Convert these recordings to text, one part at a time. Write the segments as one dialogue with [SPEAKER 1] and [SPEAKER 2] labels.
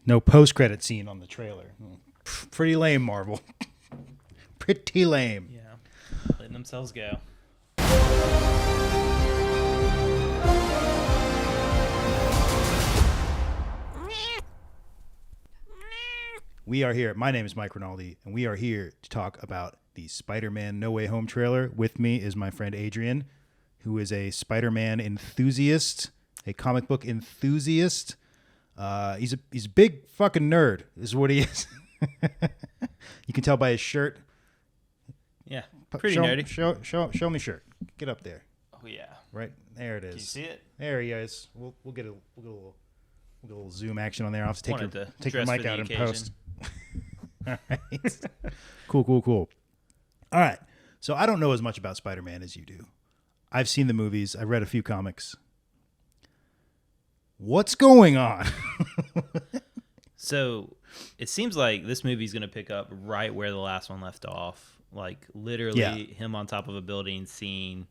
[SPEAKER 1] No post-credit scene on the trailer. Pretty lame, Marvel. Pretty lame.
[SPEAKER 2] Yeah, letting themselves go.
[SPEAKER 1] We are here. My name is Mike Rinaldi, and we are here to talk about the Spider-Man No Way Home trailer. With me is my friend Adrian, who is a Spider-Man enthusiast, a comic book enthusiast. He's a big fucking nerd, is what he is. You can tell by his shirt.
[SPEAKER 2] Yeah, pretty nerdy.
[SPEAKER 1] Show me shirt. Get up there.
[SPEAKER 2] Oh yeah,
[SPEAKER 1] right there it is.
[SPEAKER 2] Can you see it?
[SPEAKER 1] There he is. We'll get a little zoom action on there. I'll have to take your mic out and post. All right. Cool. All right. So I don't know as much about Spider-Man as you do. I've seen the movies. I've read a few comics. What's going on?
[SPEAKER 2] So it seems like this movie's going to pick up right where the last one left off. Like literally him on top of a building, seeing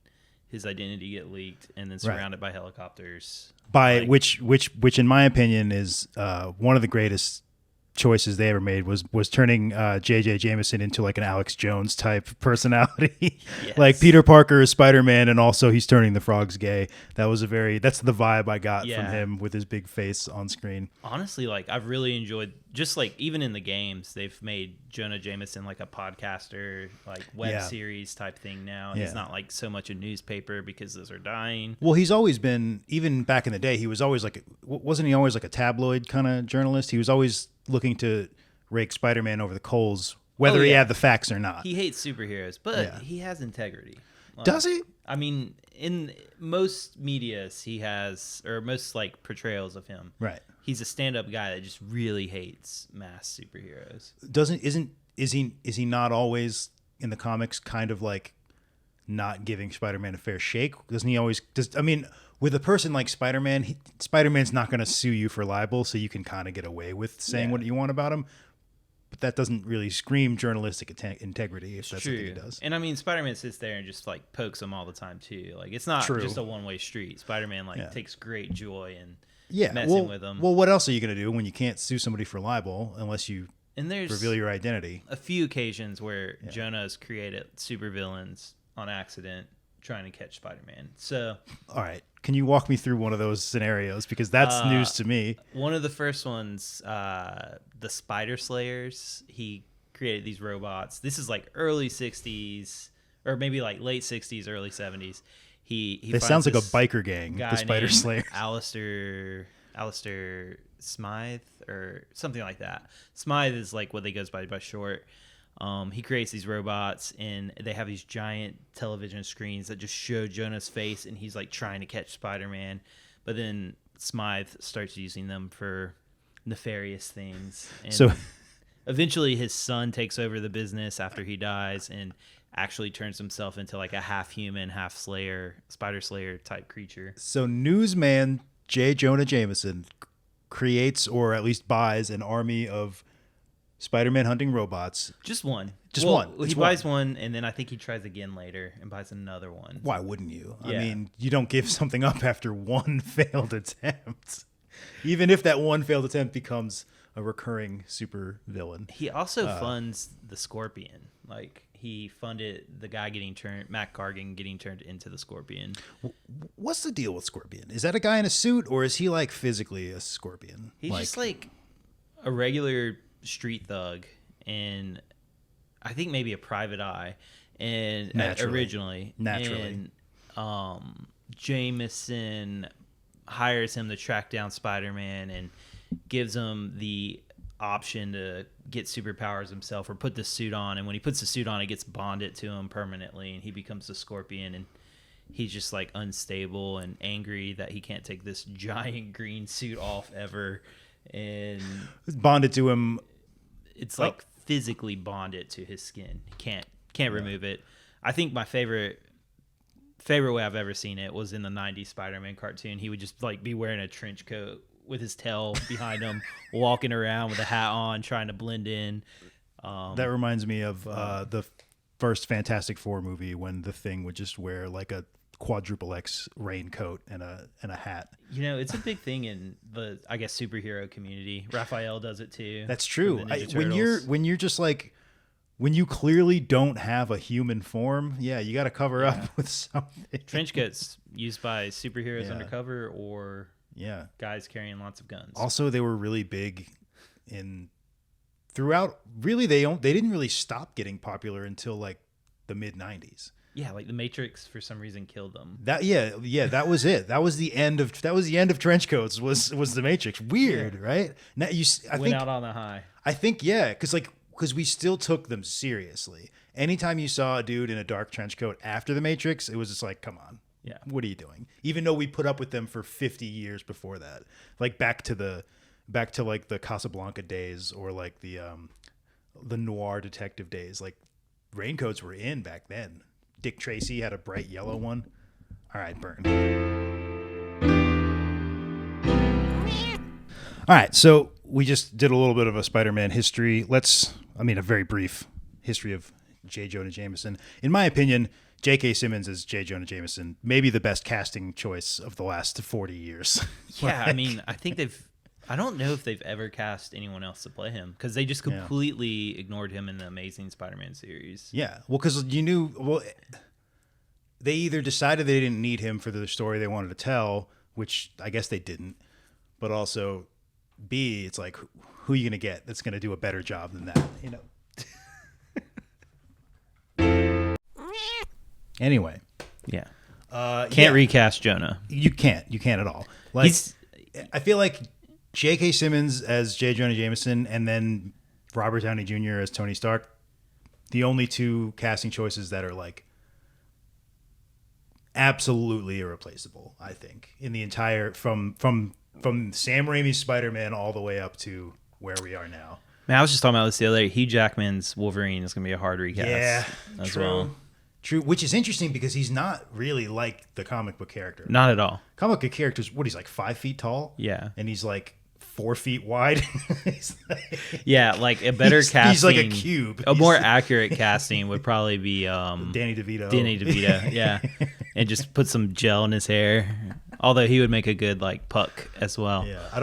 [SPEAKER 2] his identity get leaked, and then surrounded by helicopters.
[SPEAKER 1] Which in my opinion is one of the greatest choices they ever made was turning J.J. Jameson into like an Alex Jones type personality. Yes. Like Peter Parker is Spider-Man, and also he's turning the frogs gay. That's the vibe I got from him with his big face on screen.
[SPEAKER 2] Honestly, like I've really enjoyed, just like even in the games, they've made Jonah Jameson like a podcaster, like web series type thing now. He's not like so much a newspaper because those are dying.
[SPEAKER 1] Well, he's always been, even back in the day, he was always like, wasn't he always like a tabloid kind of journalist? He was always looking to rake Spider-Man over the coals, whether he had the facts or not.
[SPEAKER 2] He hates superheroes, but he has integrity. Like,
[SPEAKER 1] does he?
[SPEAKER 2] I mean, in most medias he has, or most like portrayals of him,
[SPEAKER 1] right?
[SPEAKER 2] He's a stand-up guy that just really hates mass superheroes.
[SPEAKER 1] Is he not always in the comics kind of like not giving Spider-Man a fair shake? Doesn't he always? With a person like Spider-Man, Spider-Man's not going to sue you for libel, so you can kind of get away with saying what you want about him. But that doesn't really scream journalistic integrity, if that's what he does.
[SPEAKER 2] And I mean, Spider-Man sits there and just like pokes him all the time too. Like it's not just a one-way street. Spider-Man takes great joy in messing with him.
[SPEAKER 1] Well, what else are you going to do when you can't sue somebody for libel unless you reveal your identity?
[SPEAKER 2] A few occasions where Jonah has created supervillains on accident trying to catch Spider-Man. So,
[SPEAKER 1] all right, can you walk me through one of those scenarios, because that's news to me?
[SPEAKER 2] One of the first ones, the Spider Slayers. He created these robots. This is like early 60s, or maybe like late 60s, early 70s.
[SPEAKER 1] It sounds like a biker gang, the Spider Slayers.
[SPEAKER 2] Alistair Smythe or something like that. Smythe is like what they goes by short. He creates these robots, and they have these giant television screens that just show Jonah's face, and he's like trying to catch Spider-Man. But then Smythe starts using them for nefarious things. And so eventually his son takes over the business after he dies and actually turns himself into like a half human, half slayer, Spider Slayer type creature.
[SPEAKER 1] So newsman J. Jonah Jameson creates, or at least buys, an army of Spider-Man hunting robots.
[SPEAKER 2] Just one.
[SPEAKER 1] He
[SPEAKER 2] buys one, and then I think he tries again later and buys another one.
[SPEAKER 1] Why wouldn't you? Yeah. I mean, you don't give something up after one failed attempt. Even if that one failed attempt becomes a recurring super villain.
[SPEAKER 2] He also funds the Scorpion. Like, he funded the guy Mac Gargan getting turned into the Scorpion.
[SPEAKER 1] What's the deal with Scorpion? Is that a guy in a suit, or is he like physically a Scorpion?
[SPEAKER 2] He's just like a regular street thug, and I think maybe a private eye, and originally, and Jameson hires him to track down Spider-Man and gives him the option to get superpowers himself or put the suit on, and when he puts the suit on, it gets bonded to him permanently, and he becomes the Scorpion, and he's just like unstable and angry that he can't take this giant green suit off ever, and
[SPEAKER 1] it's bonded to him.
[SPEAKER 2] It's like physically bonded to his skin. He can't remove it. I think my favorite way I've ever seen it was in the 90s Spider-Man cartoon. He would just like be wearing a trench coat with his tail behind him, walking around with a hat on, trying to blend in.
[SPEAKER 1] That reminds me of the first Fantastic Four movie, when the Thing would just wear like a quadruple X raincoat and a hat.
[SPEAKER 2] You know, it's a big thing in the, I guess, superhero community. Raphael does it too.
[SPEAKER 1] That's true.
[SPEAKER 2] from the Ninja
[SPEAKER 1] When you're just like, when you clearly don't have a human form, yeah, you got to cover up with something.
[SPEAKER 2] Trench coats used by superheroes
[SPEAKER 1] Yeah.
[SPEAKER 2] undercover or
[SPEAKER 1] Yeah.
[SPEAKER 2] guys carrying lots of guns.
[SPEAKER 1] Also, they were really big throughout. Really, they didn't really stop getting popular until like the mid '90s.
[SPEAKER 2] Yeah, like the Matrix for some reason killed them.
[SPEAKER 1] That that was it. That was the end of trench coats. Was the Matrix. Weird, right? Now I
[SPEAKER 2] Went
[SPEAKER 1] think
[SPEAKER 2] out on a high.
[SPEAKER 1] I think because we still took them seriously. Anytime you saw a dude in a dark trench coat after the Matrix, it was just like, come on.
[SPEAKER 2] Yeah.
[SPEAKER 1] What are you doing? Even though we put up with them for 50 years before that. Like back to like the Casablanca days or like the noir detective days. Like raincoats were in back then. Dick Tracy had a bright yellow one. All right, burn. All right, so we just did a little bit of a Spider-Man history. A very brief history of J. Jonah Jameson. In my opinion, J.K. Simmons as J. Jonah Jameson, maybe the best casting choice of the last 40 years.
[SPEAKER 2] Yeah, I mean, I don't know if they've ever cast anyone else to play him because they just completely ignored him in the Amazing Spider-Man series.
[SPEAKER 1] Yeah, well, because they either decided they didn't need him for the story they wanted to tell, which I guess they didn't, but also B, it's like, who are you going to get that's going to do a better job than that, you know? Anyway.
[SPEAKER 2] Yeah. Can't recast Jonah.
[SPEAKER 1] You can't at all. Like, I feel like J.K. Simmons as J. Jonah Jameson and then Robert Downey Jr. as Tony Stark, the only two casting choices that are like absolutely irreplaceable, I think, in the entire from Sam Raimi's Spider-Man all the way up to where we are now.
[SPEAKER 2] Man, I was just talking about this the other day. Hugh Jackman's Wolverine is going to be a hard recast.
[SPEAKER 1] Yeah,
[SPEAKER 2] as
[SPEAKER 1] true.
[SPEAKER 2] well.
[SPEAKER 1] True, which is interesting because he's not really like the comic book character.
[SPEAKER 2] Not at all.
[SPEAKER 1] Comic book characters, he's like 5 feet tall?
[SPEAKER 2] Yeah.
[SPEAKER 1] And he's like 4 feet wide.
[SPEAKER 2] Yeah, like a better casting.
[SPEAKER 1] He's like a cube.
[SPEAKER 2] A more accurate casting would probably be
[SPEAKER 1] Danny
[SPEAKER 2] DeVito, yeah. And just put some gel in his hair. Although he would make a good like Puck as well.
[SPEAKER 1] Yeah. I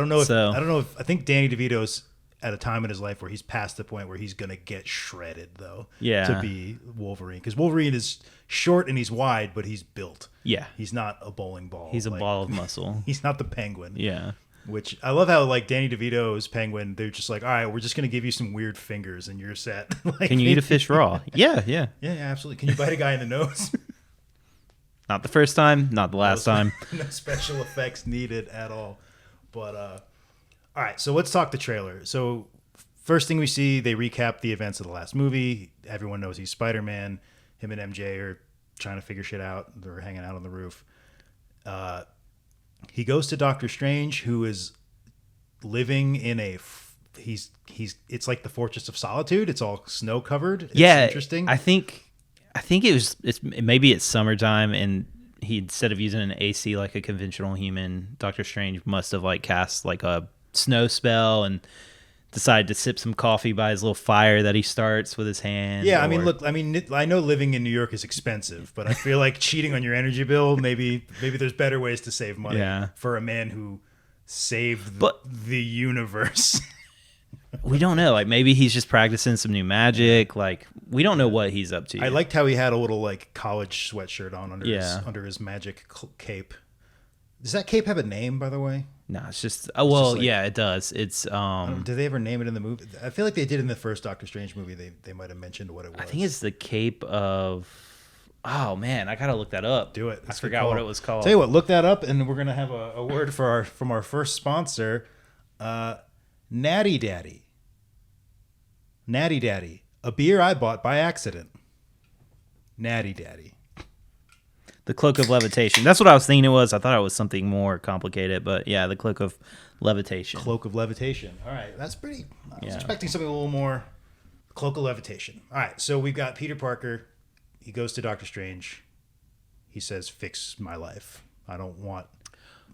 [SPEAKER 1] think Danny DeVito's at a time in his life where he's past the point where he's going to get shredded, though, to be Wolverine. Because Wolverine is short and he's wide, but he's built.
[SPEAKER 2] Yeah.
[SPEAKER 1] He's not a bowling ball.
[SPEAKER 2] He's a ball of muscle.
[SPEAKER 1] He's not the Penguin.
[SPEAKER 2] Yeah.
[SPEAKER 1] Which I love how, like, Danny DeVito's Penguin, they're just like, all right, we're just going to give you some weird fingers and you're set. Like,
[SPEAKER 2] can you eat a fish raw? Yeah.
[SPEAKER 1] Yeah, absolutely. Can you bite a guy in the nose?
[SPEAKER 2] Not the first time, not the last time.
[SPEAKER 1] No special effects needed at all. But, all right, so let's talk the trailer. So first thing we see, they recap the events of the last movie. Everyone knows he's Spider-Man. Him and MJ are trying to figure shit out. They're hanging out on the roof. He goes to Doctor Strange, who is living in it's like the Fortress of Solitude. It's all snow covered. It's interesting.
[SPEAKER 2] I think maybe it's summertime and he, instead of using an AC like a conventional human, Doctor Strange must have like cast like a snow spell and decided to sip some coffee by his little fire that he starts with his hand.
[SPEAKER 1] Yeah, I know living in New York is expensive, but I feel like cheating on your energy bill, maybe there's better ways to save money for a man who saved the universe. We
[SPEAKER 2] don't know. Like, maybe he's just practicing some new magic. Like, we don't know what he's up to.
[SPEAKER 1] I liked how he had a little like college sweatshirt on under his magic cape. Does that cape have a name, by the way?
[SPEAKER 2] No, it's just it does. It's
[SPEAKER 1] did they ever name it in the movie? I feel like they did in the first Doctor Strange movie. They might have mentioned what it was.
[SPEAKER 2] I think it's the cape of. Oh man, I gotta look that up.
[SPEAKER 1] Do it.
[SPEAKER 2] I forgot what it was called.
[SPEAKER 1] Tell you what, look that up, and we're gonna have a word from our first sponsor, Natty Daddy. Natty Daddy, a beer I bought by accident. Natty Daddy.
[SPEAKER 2] The Cloak of Levitation. That's what I was thinking it was. I thought it was something more complicated, but yeah, the Cloak of Levitation.
[SPEAKER 1] Cloak of Levitation. All right, that's pretty. I was expecting something a little more. Cloak of Levitation. All right, so we've got Peter Parker. He goes to Doctor Strange. He says, "Fix my life. I don't want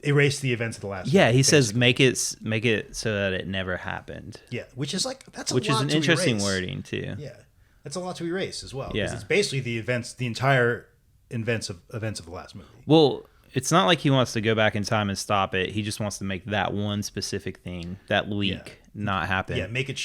[SPEAKER 1] erase the events of the last."
[SPEAKER 2] Yeah, he says, "Make it so that it never happened."
[SPEAKER 1] Yeah, which is like
[SPEAKER 2] which is an interesting wording too.
[SPEAKER 1] Yeah, that's a lot to erase as well.
[SPEAKER 2] Yeah,
[SPEAKER 1] it's basically the events, the entire events of the last movie.
[SPEAKER 2] Well, it's not like he wants to go back in time and stop it. He just wants to make that one specific thing, that leak, not happen.
[SPEAKER 1] Yeah, make it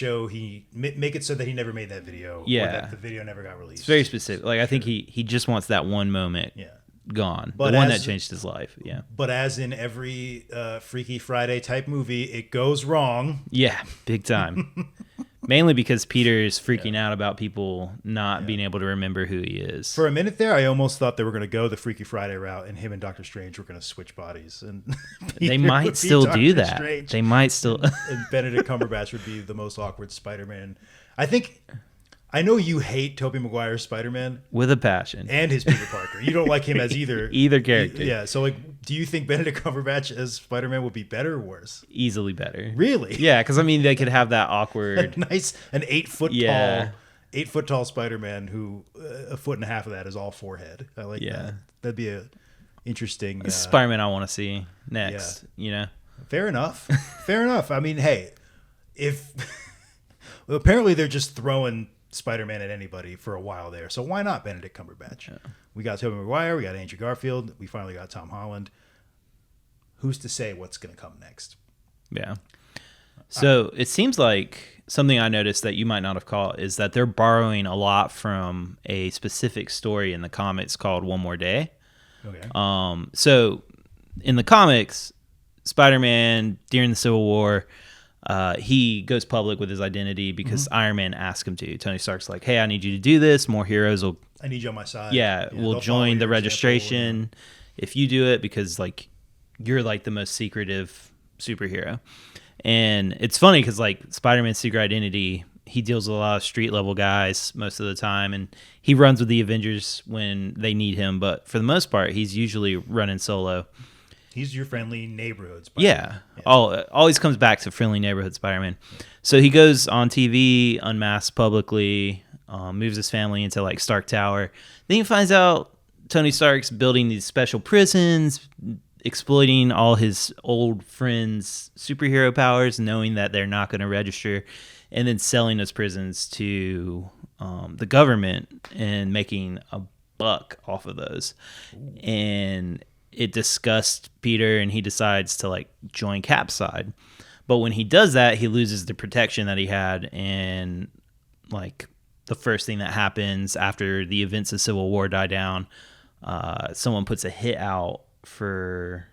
[SPEAKER 1] make it so that he never made that video.
[SPEAKER 2] Yeah,
[SPEAKER 1] or that the video never got released.
[SPEAKER 2] It's very specific. Like I think he just wants that one moment.
[SPEAKER 1] Yeah.
[SPEAKER 2] Gone.
[SPEAKER 1] But
[SPEAKER 2] the one that changed his life. Yeah.
[SPEAKER 1] But as in every Freaky Friday type movie, it goes wrong.
[SPEAKER 2] Yeah, big time. Mainly because Peter is freaking out about people not being able to remember who he is.
[SPEAKER 1] For a minute there, I almost thought they were going to go the Freaky Friday route, and him and Doctor Strange were going to switch bodies, and
[SPEAKER 2] they might still do that.
[SPEAKER 1] Strange,
[SPEAKER 2] they might still.
[SPEAKER 1] And Benedict Cumberbatch would be the most awkward Spider-Man. I know you hate Tobey Maguire's Spider-Man
[SPEAKER 2] with a passion,
[SPEAKER 1] and his Peter Parker. You don't like him as either
[SPEAKER 2] character.
[SPEAKER 1] Yeah. So, do you think Benedict Cumberbatch as Spider-Man would be better or worse?
[SPEAKER 2] Easily better.
[SPEAKER 1] Really?
[SPEAKER 2] Yeah, because they could have that awkward,
[SPEAKER 1] an 8 foot tall Spider-Man who a foot and a half of that is all forehead. I like that. That'd be a interesting
[SPEAKER 2] Spider-Man I want to see next. Yeah.
[SPEAKER 1] Fair enough. Fair enough. I mean, hey, well, apparently they're just throwing Spider-Man at anybody for a while there. So why not Benedict Cumberbatch? Yeah. We got Tobey Maguire. We got Andrew Garfield. We finally got Tom Holland. Who's to say what's going to come next?
[SPEAKER 2] Yeah. So it seems like something I noticed that you might not have caught is that they're borrowing a lot from a specific story in the comics called One More Day.
[SPEAKER 1] Okay.
[SPEAKER 2] So in the comics, Spider-Man during the Civil War, he goes public with his identity because Iron Man asked him to. Tony Stark's like, hey, I need you to do this. More heroes will...
[SPEAKER 1] I need you on my side.
[SPEAKER 2] Yeah, we'll join the registration if you do it because, like, you're, like, the most secretive superhero. And it's funny because, like, Spider-Man's secret identity, he deals with a lot of street-level guys most of the time, and he runs with the Avengers when they need him. But for the most part, he's usually running solo.
[SPEAKER 1] He's your friendly neighborhood Spider-Man.
[SPEAKER 2] Yeah. Always comes back to friendly neighborhood Spider-Man. So he goes on TV, unmasked publicly, moves his family into like Stark Tower. Then he finds out Tony Stark's building these special prisons, exploiting all his old friends' superhero powers, knowing that they're not going to register, and then selling those prisons to the government and making a buck off of those. Ooh. And it disgusts Peter, and he decides to like join Cap's side. But when he does that, he loses the protection that he had. And like the first thing that happens after the events of Civil War die down, someone puts a hit out for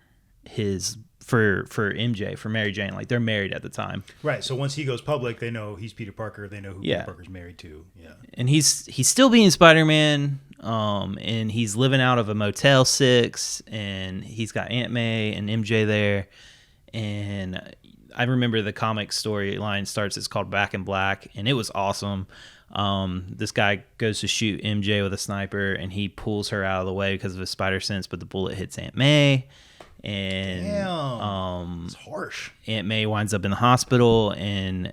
[SPEAKER 2] MJ, for Mary Jane. Like they're married at the time.
[SPEAKER 1] Right. So once he goes public, they know he's Peter Parker. They know who Peter Parker's married to. Yeah.
[SPEAKER 2] And he's still being Spider-Man. And he's living out of a Motel 6, and he's got Aunt May and MJ there. And I remember the comic storyline starts, it's called Back in Black, and it was awesome. This guy goes to shoot MJ with a sniper, and he pulls her out of the way because of his spider sense, but the bullet hits Aunt May. And
[SPEAKER 1] it's harsh.
[SPEAKER 2] Aunt May winds up in the hospital, and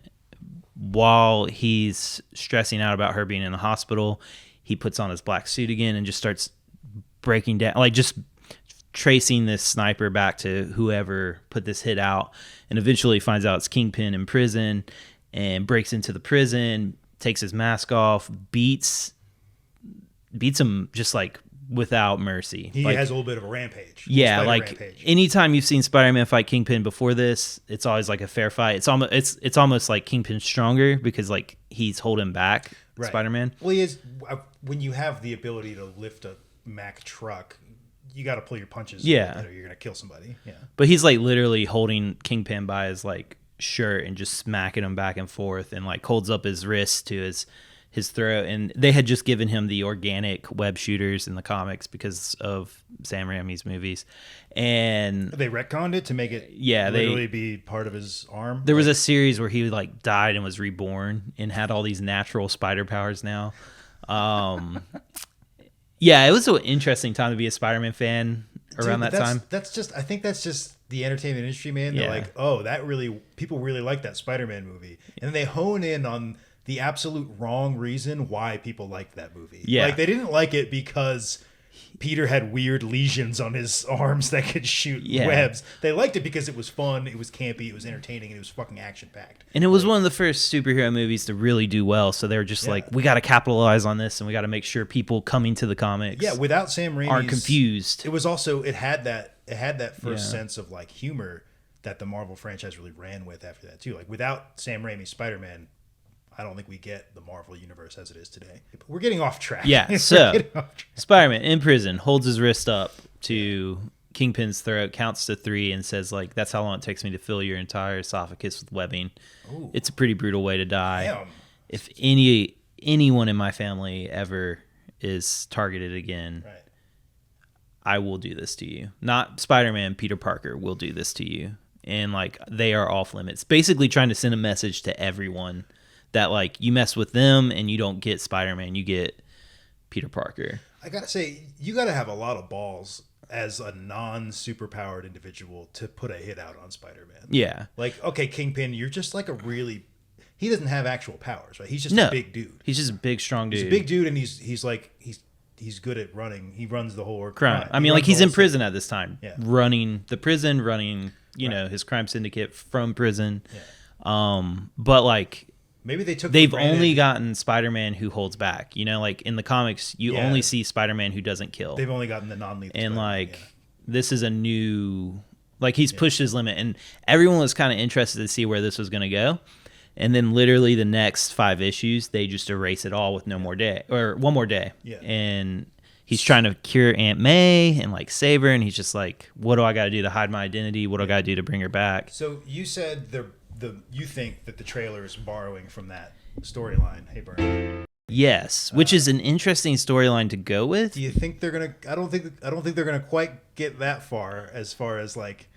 [SPEAKER 2] while he's stressing out about her being in the hospital, he puts on his black suit again and just starts breaking down, like just tracing this sniper back to whoever put this hit out, and eventually finds out it's Kingpin in prison and breaks into the prison, takes his mask off, beats him just like without mercy.
[SPEAKER 1] He
[SPEAKER 2] like,
[SPEAKER 1] has a little bit of a rampage.
[SPEAKER 2] Yeah, like anytime you've seen Spider-Man fight Kingpin before this, it's always like a fair fight. It's almost like Kingpin's stronger because like he's holding back Spider-Man.
[SPEAKER 1] Well, he is. When you have the ability to lift a Mack truck, you got to pull your punches.
[SPEAKER 2] Yeah,
[SPEAKER 1] or you're gonna kill somebody. Yeah,
[SPEAKER 2] but he's like literally holding Kingpin by his like shirt and just smacking him back and forth, and like holds up his wrist to his throat. And they had just given him the organic web shooters in the comics because of Sam Raimi's movies, and
[SPEAKER 1] they retconned it to make it literally be part of his arm.
[SPEAKER 2] There was a series where he like died and was reborn and had all these natural spider powers now. Yeah, it was an interesting time to be a Spider-Man fan around that time.
[SPEAKER 1] I think that's just the entertainment industry, man. They're like, oh, people really like that Spider-Man movie, and then they hone in on the absolute wrong reason why people liked that movie.
[SPEAKER 2] Yeah,
[SPEAKER 1] like they didn't like it because Peter had weird lesions on his arms that could shoot webs. They liked it because it was fun, it was campy, it was entertaining, and it was fucking action-packed.
[SPEAKER 2] And it was one of the first superhero movies to really do well, so they were just like, we got to capitalize on this, and we got to make sure people coming to the comics
[SPEAKER 1] without Sam Raimi
[SPEAKER 2] aren't confused.
[SPEAKER 1] It was also, it had that first sense of like humor that the Marvel franchise really ran with after that too. Like without Sam Raimi's Spider-Man, I don't think we get the Marvel universe as it is today. We're getting off track.
[SPEAKER 2] Yeah, so Spider-Man in prison holds his wrist up to Kingpin's throat, counts to 3, and says, like, that's how long it takes me to fill your entire esophagus with webbing. Ooh. It's a pretty brutal way to die.
[SPEAKER 1] Damn.
[SPEAKER 2] If anyone in my family ever is targeted again, I will do this to you. Not Spider-Man, Peter Parker will do this to you. And, like, they are off limits. Basically trying to send a message to everyone that, like, you mess with them and you don't get Spider-Man, you get Peter Parker.
[SPEAKER 1] I gotta say, you gotta have a lot of balls as a non-superpowered individual to put a hit out on Spider-Man.
[SPEAKER 2] Yeah.
[SPEAKER 1] Like, okay, Kingpin, you're just like he doesn't have actual powers, right? He's just a big dude.
[SPEAKER 2] He's just a big, strong dude.
[SPEAKER 1] He's a big dude, and he's good at running. He runs the whole
[SPEAKER 2] crime. I mean, like, he's in prison at this time. Yeah. Running the prison, you know, his crime syndicate from prison. Yeah. But, like,
[SPEAKER 1] maybe
[SPEAKER 2] they've only gotten Spider-Man who holds back. You know, like in the comics, you only see Spider-Man who doesn't kill.
[SPEAKER 1] They've only gotten the non-lethal.
[SPEAKER 2] And like, this is a new, like, he's pushed his limit, and everyone was kind of interested to see where this was going to go. And then literally the next 5 issues, they just erase it all with one more day. Yeah. And he's trying to cure Aunt May and like save her, and he's just like, what do I got to do to hide my identity? What do I got to do to bring her back?
[SPEAKER 1] So you said you think that the trailer is borrowing from that storyline. Hey, Bernie.
[SPEAKER 2] Yes, which is an interesting storyline to go with.
[SPEAKER 1] Do you think they're gonna? I don't think they're gonna quite get that far as like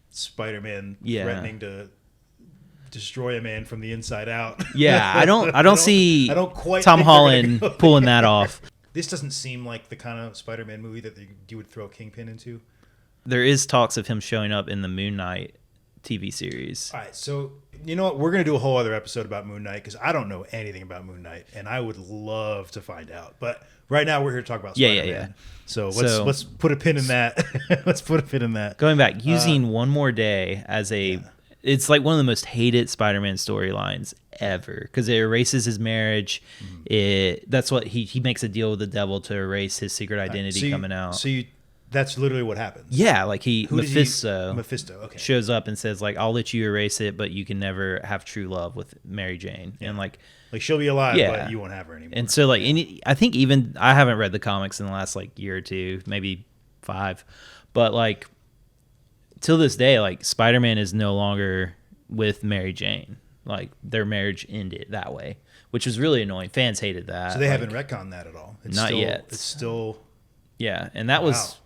[SPEAKER 1] Spider-Man threatening to destroy a man from the inside out.
[SPEAKER 2] Yeah, I don't see Tom Holland pulling that off.
[SPEAKER 1] This doesn't seem like the kind of Spider-Man movie that you would throw Kingpin into.
[SPEAKER 2] There is talks of him showing up in the Moon Knight TV series.
[SPEAKER 1] All right, so you know what? We're going to do a whole other episode about Moon Knight because I don't know anything about Moon Knight, and I would love to find out. But right now, we're here to talk about Spider-Man. Yeah. So let's put a pin in that. Let's put a pin in that.
[SPEAKER 2] Going back, using One More Day as a... It's like one of the most hated Spider-Man storylines ever because it erases his marriage. That's what he makes a deal with the devil to erase his secret identity coming out.
[SPEAKER 1] That's literally what happens.
[SPEAKER 2] Yeah, like Mephisto
[SPEAKER 1] okay.
[SPEAKER 2] shows up and says, like, I'll let you erase it, but you can never have true love with Mary Jane. Yeah. And like
[SPEAKER 1] she'll be alive, but you won't have her anymore.
[SPEAKER 2] And so like I think even I haven't read the comics in the last like year or two, maybe 5, but like till this day, like Spider-Man is no longer with Mary Jane. Like their marriage ended that way, which was really annoying. Fans hated that.
[SPEAKER 1] So they haven't retconned that at all.
[SPEAKER 2] Not yet.
[SPEAKER 1] It's still.
[SPEAKER 2] Yeah, and that was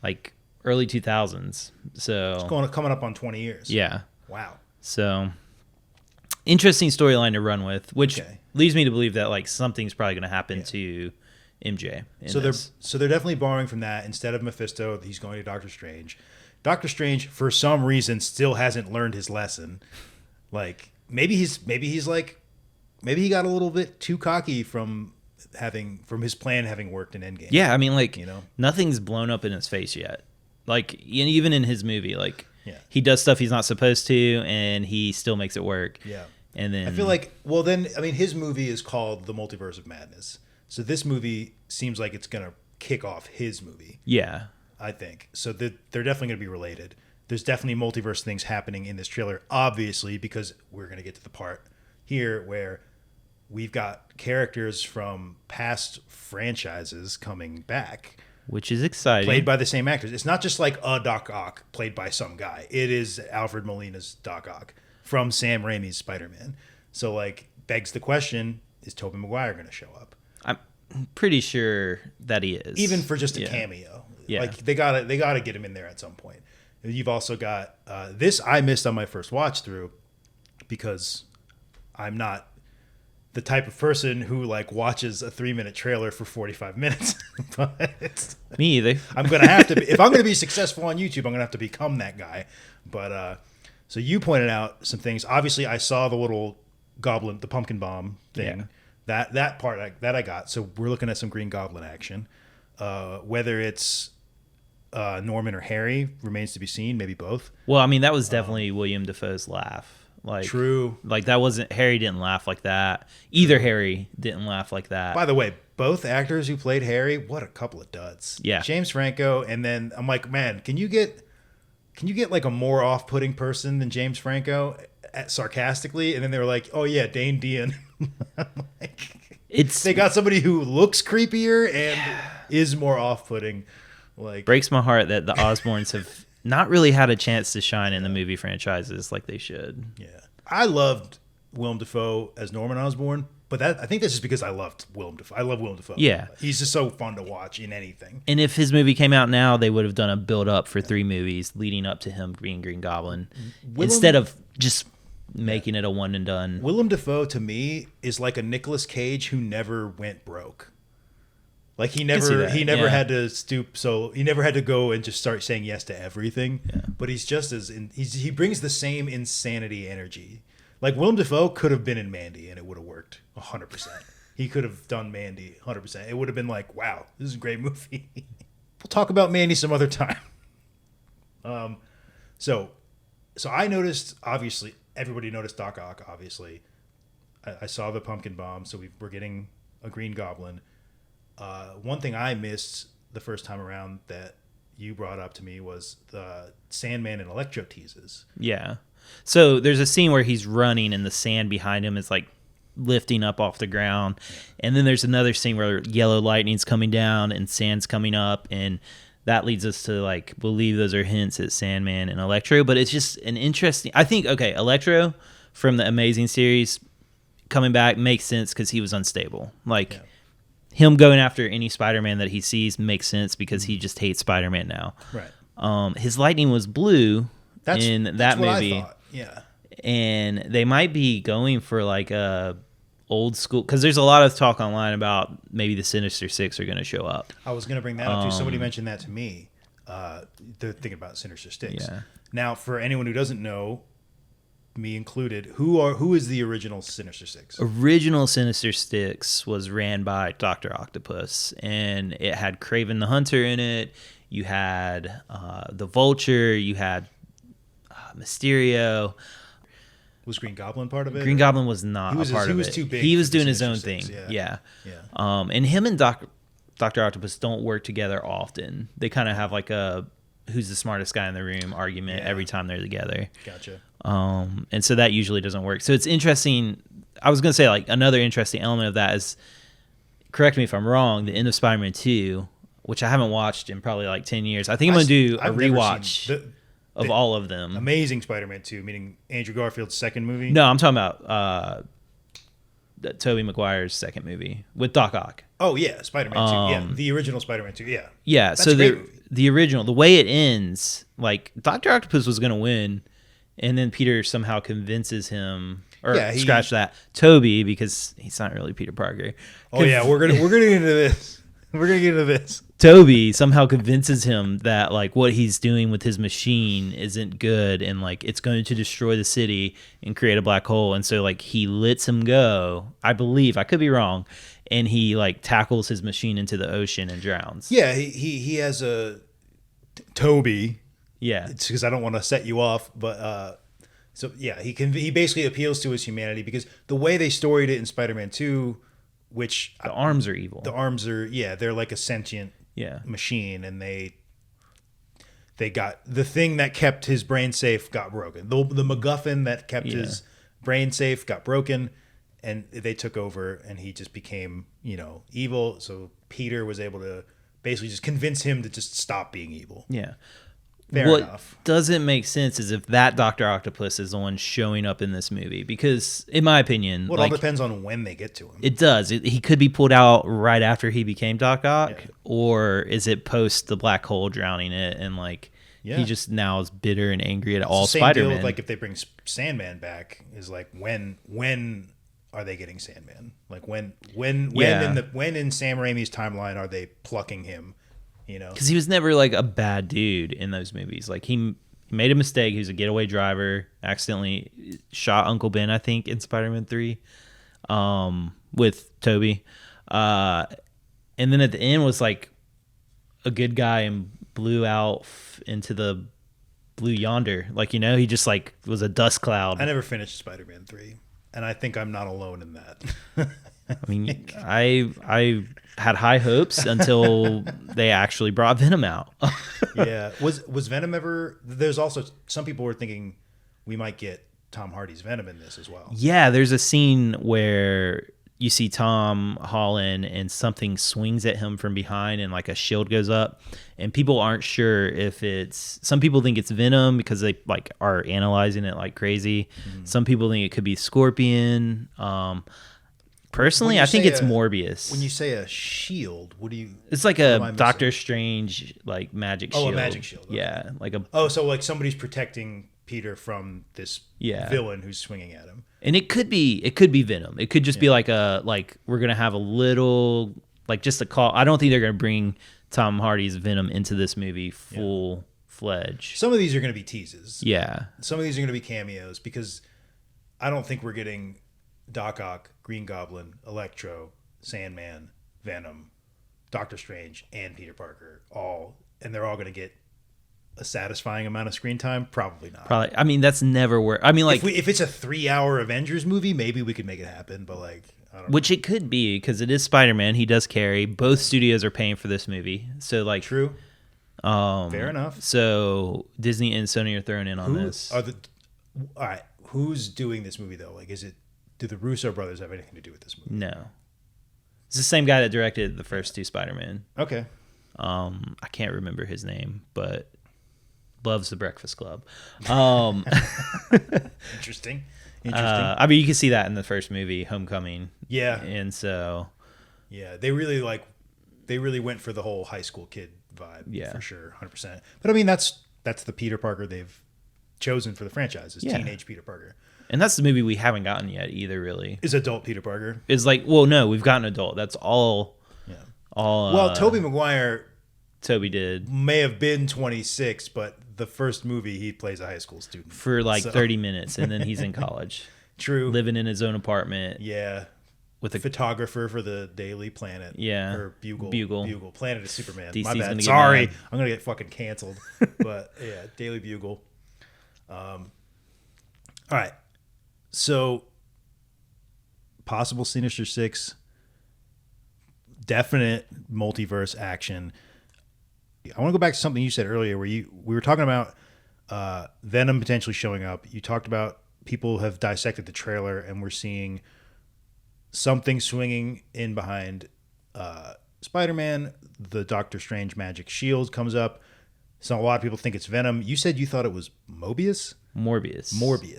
[SPEAKER 2] like early 2000s. So
[SPEAKER 1] it's coming up on 20 years.
[SPEAKER 2] Yeah.
[SPEAKER 1] Wow.
[SPEAKER 2] So interesting storyline to run with, which leads me to believe that like something's probably going to happen to MJ.
[SPEAKER 1] So they're definitely borrowing from that. Instead of Mephisto, he's going to Doctor Strange. Doctor Strange, for some reason, still hasn't learned his lesson. Like maybe he got a little bit too cocky from his plan having worked in Endgame.
[SPEAKER 2] Yeah, I mean, like, nothing's blown up in his face yet. Like, even in his movie, like, he does stuff he's not supposed to, and he still makes it work.
[SPEAKER 1] Yeah.
[SPEAKER 2] And then
[SPEAKER 1] I feel like, his movie is called The Multiverse of Madness. So this movie seems like it's going to kick off his movie.
[SPEAKER 2] Yeah.
[SPEAKER 1] I think. So they're definitely going to be related. There's definitely multiverse things happening in this trailer, obviously, because we're going to get to the part here where we've got characters from past franchises coming back.
[SPEAKER 2] Which is exciting.
[SPEAKER 1] Played by the same actors. It's not just like a Doc Ock played by some guy. It is Alfred Molina's Doc Ock from Sam Raimi's Spider-Man. So, like, begs the question, is Tobey Maguire going to show up?
[SPEAKER 2] I'm pretty sure that he is.
[SPEAKER 1] Even for just a cameo. Yeah. Like, they gotta get him in there at some point. You've also got this I missed on my first watch through because I'm not the type of person who like watches a 3-minute trailer for 45 minutes. But
[SPEAKER 2] me either.
[SPEAKER 1] I'm gonna have to be, if I'm gonna be successful on YouTube, I'm gonna have to become that guy. But so you pointed out some things. Obviously, I saw the little goblin, the pumpkin bomb thing. Yeah. That part that I got. So we're looking at some Green Goblin action. Whether it's Norman or Harry remains to be seen. Maybe both.
[SPEAKER 2] Well, I mean, that was definitely William Dafoe's laugh. Like,
[SPEAKER 1] True.
[SPEAKER 2] Like that wasn't Harry didn't laugh like that. Either Harry didn't laugh like that.
[SPEAKER 1] By the way, both actors who played Harry, what a couple of duds.
[SPEAKER 2] Yeah.
[SPEAKER 1] James Franco, and then I'm like, man, can you get like a more off-putting person than James Franco, sarcastically? And then they were like, oh yeah, Dane Dean. They got somebody who looks creepier and is more off-putting. Like,
[SPEAKER 2] breaks my heart that the Osborns have not really had a chance to shine in the movie franchises like they should.
[SPEAKER 1] Yeah, I loved Willem Dafoe as Norman Osborn, but I think that's just because I loved Willem Dafoe. I love Willem Dafoe.
[SPEAKER 2] Yeah,
[SPEAKER 1] he's just so fun to watch in anything.
[SPEAKER 2] And if his movie came out now, they would have done a build-up for 3 movies leading up to him being Green Goblin, instead of just making it a one and done.
[SPEAKER 1] Willem Dafoe to me is like a Nicolas Cage who never went broke. Like he never had to stoop, so he never had to go and just start saying yes to everything. Yeah. But he's just he brings the same insanity energy. Like Willem Dafoe could have been in Mandy and it would have worked 100%. He could have done Mandy 100%. It would have been like, wow, this is a great movie. We'll talk about Mandy some other time. So I noticed, obviously, everybody noticed Doc Ock. Obviously, I saw the pumpkin bomb, so we're getting a Green Goblin. One thing I missed the first time around that you brought up to me was the Sandman and Electro teases.
[SPEAKER 2] Yeah. So there's a scene where he's running and the sand behind him is like lifting up off the ground. Yeah. And then there's another scene where yellow lightning's coming down and sand's coming up. And that leads us to like believe those are hints at Sandman and Electro. But it's just an interesting... I think, okay, Electro from the Amazing series coming back makes sense because he was unstable. Like... Yeah. Him going after any Spider-Man that he sees makes sense because he just hates Spider-Man now.
[SPEAKER 1] Right.
[SPEAKER 2] His lightning was blue in that movie.
[SPEAKER 1] I thought. Yeah.
[SPEAKER 2] And they might be going for like a old school, because there's a lot of talk online about maybe the Sinister Six are going to show up.
[SPEAKER 1] I was going to bring that up too. Somebody mentioned that to me. They're thinking about Sinister Six.
[SPEAKER 2] Yeah.
[SPEAKER 1] Now, for anyone who doesn't know, me included, who is the original Sinister Six?
[SPEAKER 2] Original Sinister Six was ran by Dr. Octopus, and it had Kraven the Hunter in it. You had the Vulture. You had Mysterio.
[SPEAKER 1] Was Green Goblin part of it?
[SPEAKER 2] Green Goblin was not a part of it.
[SPEAKER 1] He was too big.
[SPEAKER 2] He was doing his own thing. Yeah. And him and Dr. Octopus don't work together often. They kind of have like a who's the smartest guy in the room argument every time they're together.
[SPEAKER 1] Gotcha.
[SPEAKER 2] And so that usually doesn't work. So it's interesting. I was going to say, like, another interesting element of that is, correct me if I'm wrong, the end of Spider-Man 2, which I haven't watched in probably like 10 years. I think I'm going to do a rewatch of all of them.
[SPEAKER 1] Amazing Spider-Man 2, meaning Andrew Garfield's second movie?
[SPEAKER 2] No, I'm talking about Tobey Maguire's second movie with Doc Ock.
[SPEAKER 1] Oh, yeah, Spider-Man 2. Yeah, the original Spider-Man 2, yeah.
[SPEAKER 2] Yeah,
[SPEAKER 1] that's
[SPEAKER 2] so the original, the way it ends, like, Dr. Octopus was going to win, and then Peter somehow convinces him, or scratch that, Toby, because he's not really Peter Parker.
[SPEAKER 1] Oh yeah, we're gonna get into this. We're gonna get into this.
[SPEAKER 2] Toby somehow convinces him that like what he's doing with his machine isn't good, and like it's going to destroy the city and create a black hole. And so like he lets him go. I believe, I could be wrong, and he like tackles his machine into the ocean and drowns.
[SPEAKER 1] Yeah, he has a Toby.
[SPEAKER 2] Yeah,
[SPEAKER 1] it's because I don't want to set you off, but so yeah, he basically appeals to his humanity because the way they storied it in Spider-Man 2, which
[SPEAKER 2] the arms are evil.
[SPEAKER 1] The arms are they're like a sentient machine, and they got the thing that kept his brain safe got broken. The MacGuffin that kept his brain safe got broken, and they took over, and he just became evil. So Peter was able to basically just convince him to just stop being evil.
[SPEAKER 2] Yeah.
[SPEAKER 1] Fair enough.
[SPEAKER 2] What doesn't make sense is if that Dr. Octopus is the one showing up in this movie, because in my opinion,
[SPEAKER 1] well, it all depends on when they get to him.
[SPEAKER 2] It does. He could be pulled out right after he became Doc Ock, or is it post the black hole drowning it, and like he just now is bitter and angry at all Spider-Man.
[SPEAKER 1] Same deal with like if they bring Sandman back, is like when are they getting Sandman? Like when in Sam Raimi's timeline are they plucking him?
[SPEAKER 2] Because he was never like a bad dude in those movies. Like he made a mistake. He was a getaway driver. Accidentally shot Uncle Ben, I think, in Spider-Man 3 with Toby. And then at the end was like a good guy and blew out into the blue yonder. Like, you know, he just like was a dust cloud.
[SPEAKER 1] I never finished Spider-Man 3, and I think I'm not alone in that.
[SPEAKER 2] I mean, I had high hopes until they actually brought Venom out.
[SPEAKER 1] Yeah. Was Venom ever... There's also... Some people were thinking we might get Tom Hardy's Venom in this as well.
[SPEAKER 2] Yeah, there's a scene where you see Tom Holland and something swings at him from behind and like a shield goes up, and people aren't sure if it's... Some people think it's Venom because they like are analyzing it like crazy. Some people think it could be Scorpion. Personally, I think it's Morbius.
[SPEAKER 1] When you say a shield, what do you...
[SPEAKER 2] It's like a Doctor Strange like magic shield.
[SPEAKER 1] Oh, a magic shield. Okay.
[SPEAKER 2] Yeah, like a...
[SPEAKER 1] Oh, so like somebody's protecting Peter from this villain who's swinging at him.
[SPEAKER 2] And it could be Venom. It could just be like we're gonna have a little like just a call. I don't think they're gonna bring Tom Hardy's Venom into this movie full fledged.
[SPEAKER 1] Some of these are gonna be teases.
[SPEAKER 2] Yeah.
[SPEAKER 1] Some of these are gonna be cameos because I don't think we're getting Doc Ock, Green Goblin, Electro, Sandman, Venom, Doctor Strange, and Peter Parker and they're all gonna get a satisfying amount of screen time. Probably not.
[SPEAKER 2] Probably. I mean, that's never where... I mean, like...
[SPEAKER 1] If it's a 3-hour Avengers movie, maybe we could make it happen, but like... I don't know.
[SPEAKER 2] Which it could be, because it is Spider-Man. He does carry. Both studios are paying for this movie. So, like...
[SPEAKER 1] True. Fair enough.
[SPEAKER 2] So, Disney and Sony are throwing in on this.
[SPEAKER 1] All right. Who's doing this movie, though? Like, do the Russo brothers have anything to do with this movie?
[SPEAKER 2] No. It's the same guy that directed the first two Spider-Man.
[SPEAKER 1] Okay.
[SPEAKER 2] I can't remember his name, but... loves The Breakfast Club.
[SPEAKER 1] Interesting.
[SPEAKER 2] I mean, you can see that in the first movie, Homecoming.
[SPEAKER 1] Yeah.
[SPEAKER 2] And so...
[SPEAKER 1] Yeah, they really went for the whole high school kid vibe.
[SPEAKER 2] Yeah.
[SPEAKER 1] For sure, 100%. But I mean, that's the Peter Parker they've chosen for the franchise, is teenage Peter Parker.
[SPEAKER 2] And that's the movie we haven't gotten yet either, really.
[SPEAKER 1] Is adult Peter Parker.
[SPEAKER 2] Is like, well, no, we've gotten adult. That's all...
[SPEAKER 1] Yeah.
[SPEAKER 2] All...
[SPEAKER 1] Well, Tobey Maguire...
[SPEAKER 2] Toby did.
[SPEAKER 1] May have been 26, but the first movie he plays a high school student.
[SPEAKER 2] For like 30 minutes, and then he's in college.
[SPEAKER 1] True.
[SPEAKER 2] Living in his own apartment.
[SPEAKER 1] Yeah.
[SPEAKER 2] With a
[SPEAKER 1] photographer for the Daily Planet.
[SPEAKER 2] Yeah.
[SPEAKER 1] Or Bugle. Planet of Superman.
[SPEAKER 2] DC's
[SPEAKER 1] My bad.
[SPEAKER 2] Sorry.
[SPEAKER 1] I'm going to get fucking canceled. But yeah, Daily Bugle. All right. So, possible Sinister Six. Definite multiverse action. I want to go back to something you said earlier where we were talking about Venom potentially showing up. You talked about people have dissected the trailer and we're seeing something swinging in behind Spider-Man. The Doctor Strange magic shield comes up. So a lot of people think it's Venom. You said you thought it was Morbius.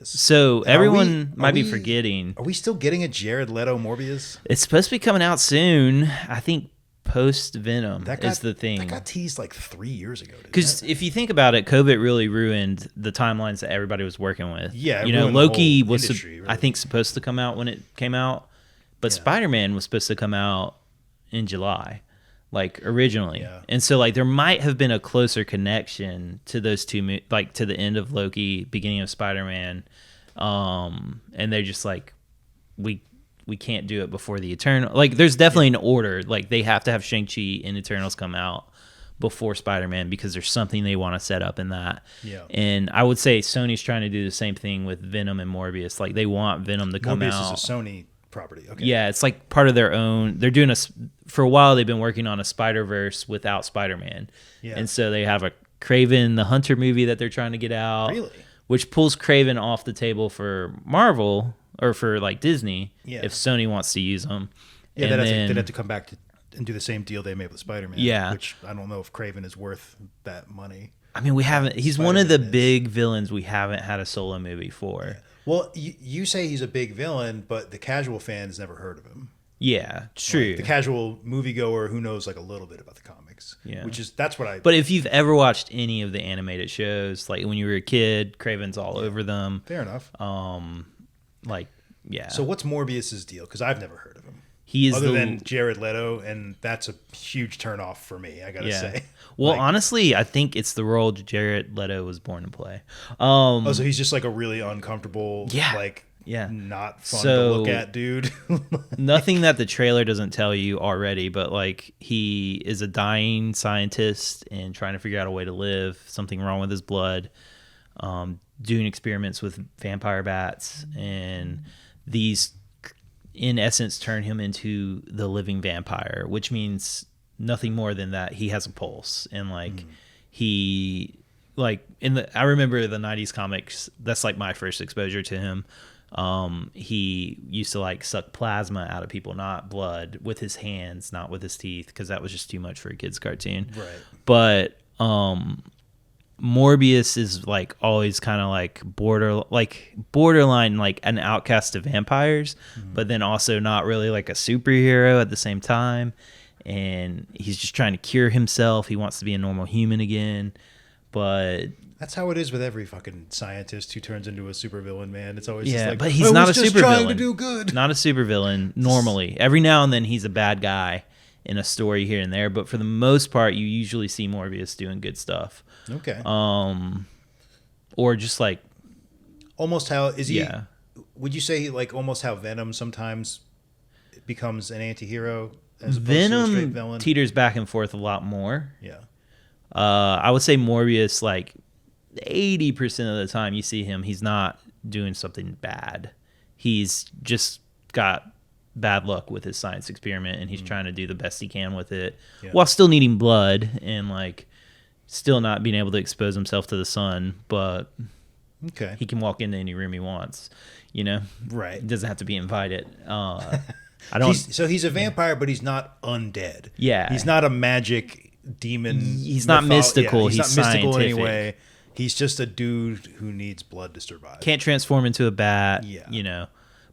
[SPEAKER 2] So everyone might be forgetting.
[SPEAKER 1] Are we still getting a Jared Leto Morbius?
[SPEAKER 2] It's supposed to be coming out soon. I think post Venom is the thing.
[SPEAKER 1] That got teased like 3 years ago.
[SPEAKER 2] Because if you think about it, COVID really ruined the timelines that everybody was working with.
[SPEAKER 1] Yeah,
[SPEAKER 2] you know, Loki was, I think, supposed to come out when it came out, but Spider-Man was supposed to come out in July, like originally.
[SPEAKER 1] Yeah.
[SPEAKER 2] And so like there might have been a closer connection to those two, like to the end of Loki, beginning of Spider-Man, and they're just like, we can't do it before the Eternal. Like, there's definitely an order. Like, they have to have Shang-Chi and Eternals come out before Spider-Man because there's something they want to set up in that.
[SPEAKER 1] Yeah.
[SPEAKER 2] And I would say Sony's trying to do the same thing with Venom and Morbius. Like, they want Venom to come out.
[SPEAKER 1] Morbius is a Sony property. Okay.
[SPEAKER 2] Yeah, it's like part of their own. They're doing for a while, they've been working on a Spider-Verse without Spider-Man. Yeah. And so they have a Kraven the Hunter movie that they're trying to get out.
[SPEAKER 1] Really?
[SPEAKER 2] Which pulls Kraven off the table for Marvel or for like Disney if Sony wants to use them.
[SPEAKER 1] Yeah, they'd have to come back and do the same deal they made with Spider-Man.
[SPEAKER 2] Yeah.
[SPEAKER 1] Which I don't know if Kraven is worth that money.
[SPEAKER 2] I mean, he's one of the big villains we haven't had a solo movie for.
[SPEAKER 1] Yeah. Well, you say he's a big villain, but the casual fan has never heard of him.
[SPEAKER 2] Yeah, true.
[SPEAKER 1] Like the casual moviegoer who knows like a little bit about the comics.
[SPEAKER 2] Yeah.
[SPEAKER 1] That's what I...
[SPEAKER 2] But if you've ever watched any of the animated shows, like when you were a kid, Kraven's all over them.
[SPEAKER 1] Fair enough. So what's Morbius's deal? Because I've never heard of him.
[SPEAKER 2] He is
[SPEAKER 1] other than Jared Leto, and that's a huge turnoff for me, I gotta say.
[SPEAKER 2] Well, honestly, I think it's the role Jared Leto was born to play.
[SPEAKER 1] So he's just like a really uncomfortable, like
[SPEAKER 2] Yeah.
[SPEAKER 1] not fun to
[SPEAKER 2] So-
[SPEAKER 1] look at, dude.
[SPEAKER 2] Nothing that the trailer doesn't tell you already, but like he is a dying scientist and trying to figure out a way to live. Something wrong with his blood. Doing experiments with vampire bats, and these, in essence, turn him into the living vampire, which means nothing more than that he has a pulse, and like he, like I remember the '90s comics. That's like my first exposure to him. He used to like suck plasma out of people, not blood, with his hands, not with his teeth, because that was just too much for a kid's cartoon.
[SPEAKER 1] Right.
[SPEAKER 2] But Morbius is like always kind of like borderline like an outcast of vampires, but then also not really like a superhero at the same time. And he's just trying to cure himself. He wants to be a normal human again, but
[SPEAKER 1] That's how it is with every fucking scientist who turns into a supervillain, man. It's always just
[SPEAKER 2] yeah,
[SPEAKER 1] like,
[SPEAKER 2] but he's not a
[SPEAKER 1] just trying to
[SPEAKER 2] supervillain.
[SPEAKER 1] do good.
[SPEAKER 2] Not a supervillain normally. Every now and then he's a bad guy in a story here and there, but for the most part, you usually see Morbius doing good stuff.
[SPEAKER 1] Okay.
[SPEAKER 2] Or just like,
[SPEAKER 1] Almost how is he?
[SPEAKER 2] yeah.
[SPEAKER 1] Would you say like almost how Venom sometimes becomes an anti-hero as opposed to a straight
[SPEAKER 2] Venom
[SPEAKER 1] villain?
[SPEAKER 2] teeters back and forth a lot more.
[SPEAKER 1] Yeah.
[SPEAKER 2] I would say Morbius, like 80% of the time you see him, he's not doing something bad. He's just got bad luck with his science experiment, and he's trying to do the best he can with it while still needing blood and like still not being able to expose himself to the sun, but
[SPEAKER 1] Okay.
[SPEAKER 2] he can walk into any room he wants, you know?
[SPEAKER 1] Right.
[SPEAKER 2] He doesn't have to be invited. I don't.
[SPEAKER 1] So he's a vampire, but he's not undead.
[SPEAKER 2] Yeah.
[SPEAKER 1] He's not a magic demon.
[SPEAKER 2] He's not mystical.
[SPEAKER 1] He's not
[SPEAKER 2] He's
[SPEAKER 1] mystical
[SPEAKER 2] scientific.
[SPEAKER 1] anyway. He's just a dude who needs blood to survive.
[SPEAKER 2] Can't transform into a bat,
[SPEAKER 1] Yeah.
[SPEAKER 2] you know?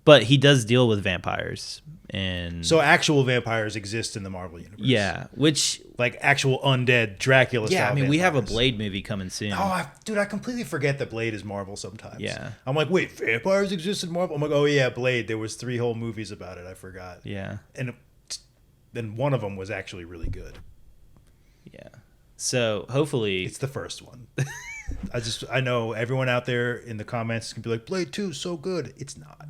[SPEAKER 2] But he does deal with vampires. And
[SPEAKER 1] So actual vampires exist in the Marvel universe.
[SPEAKER 2] yeah, which,
[SPEAKER 1] Like actual undead Dracula
[SPEAKER 2] yeah,
[SPEAKER 1] style
[SPEAKER 2] I mean, we have a
[SPEAKER 1] vampires.
[SPEAKER 2] Blade movie coming soon.
[SPEAKER 1] Dude, I completely forget that Blade is Marvel sometimes.
[SPEAKER 2] Yeah.
[SPEAKER 1] I'm like, wait, vampires exist in Marvel? I'm like, oh yeah, Blade. There was 3 whole movies about it. I forgot.
[SPEAKER 2] Yeah.
[SPEAKER 1] And then one of them was actually really good.
[SPEAKER 2] Yeah. So hopefully,
[SPEAKER 1] It's the first one. I know everyone out there in the comments can be like, Blade 2 is so good. It's not.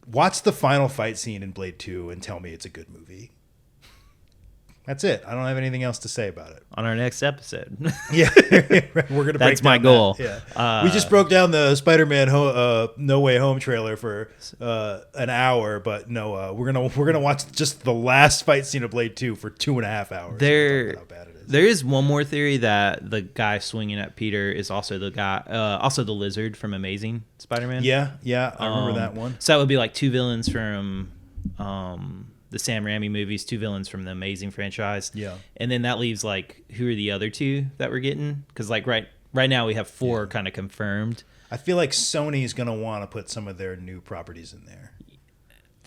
[SPEAKER 1] Watch the final fight scene in Blade 2 and tell me it's a good movie. That's it. I don't have anything else to say about it.
[SPEAKER 2] on our next episode.
[SPEAKER 1] Yeah, we're gonna.
[SPEAKER 2] That's
[SPEAKER 1] break
[SPEAKER 2] my
[SPEAKER 1] down
[SPEAKER 2] goal.
[SPEAKER 1] that. Yeah, we just broke down the Spider-Man No Way Home trailer for an hour, but no, we're gonna watch just the last fight scene of Blade 2 for 2.5 hours.
[SPEAKER 2] There,
[SPEAKER 1] How bad it is.
[SPEAKER 2] there is one more theory that the guy swinging at Peter is also the guy, also the lizard from Amazing Spider-Man.
[SPEAKER 1] Yeah, I remember that one.
[SPEAKER 2] So that would be like 2 villains from the Sam Raimi movies, 2 villains from the Amazing franchise.
[SPEAKER 1] Yeah.
[SPEAKER 2] And then that leaves like, who are the other 2 that we're getting? Because like right now we have 4 kind of confirmed.
[SPEAKER 1] I feel like Sony's gonna want to put some of their new properties in there.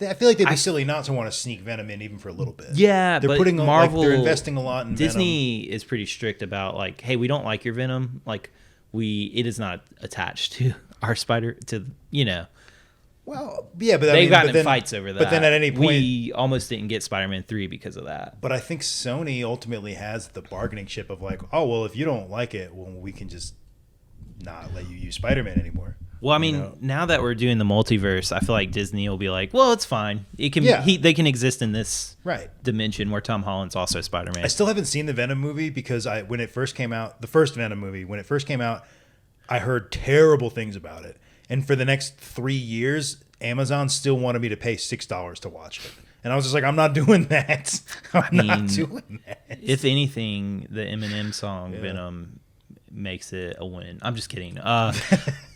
[SPEAKER 1] I feel like they'd be silly not to want to sneak Venom in even for a little bit.
[SPEAKER 2] Yeah,
[SPEAKER 1] they're
[SPEAKER 2] but
[SPEAKER 1] putting
[SPEAKER 2] Marvel,
[SPEAKER 1] they're investing a lot in
[SPEAKER 2] Disney is pretty strict about like, hey, we don't like your Venom. Like it is not attached to our Spider to
[SPEAKER 1] Venom. Well, yeah, but
[SPEAKER 2] they've gotten in fights over that.
[SPEAKER 1] But then at any point,
[SPEAKER 2] we almost didn't get Spider-Man 3 because of that.
[SPEAKER 1] But I think Sony ultimately has the bargaining chip of like, oh well, if you don't like it, well, we can just not let you use Spider-Man anymore.
[SPEAKER 2] Well, I mean, now that we're doing the multiverse, I feel like Disney will be like, well, it's fine. It can they can exist in this dimension where Tom Holland's also Spider-Man.
[SPEAKER 1] I still haven't seen the Venom movie because when it first came out, the first Venom movie, when it first came out, I heard terrible things about it. And for the next 3 years, Amazon still wanted me to pay $6 to watch it. And I was just like, I'm not doing that. I'm not doing that.
[SPEAKER 2] If anything, the Eminem song Venom makes it a win. I'm just kidding.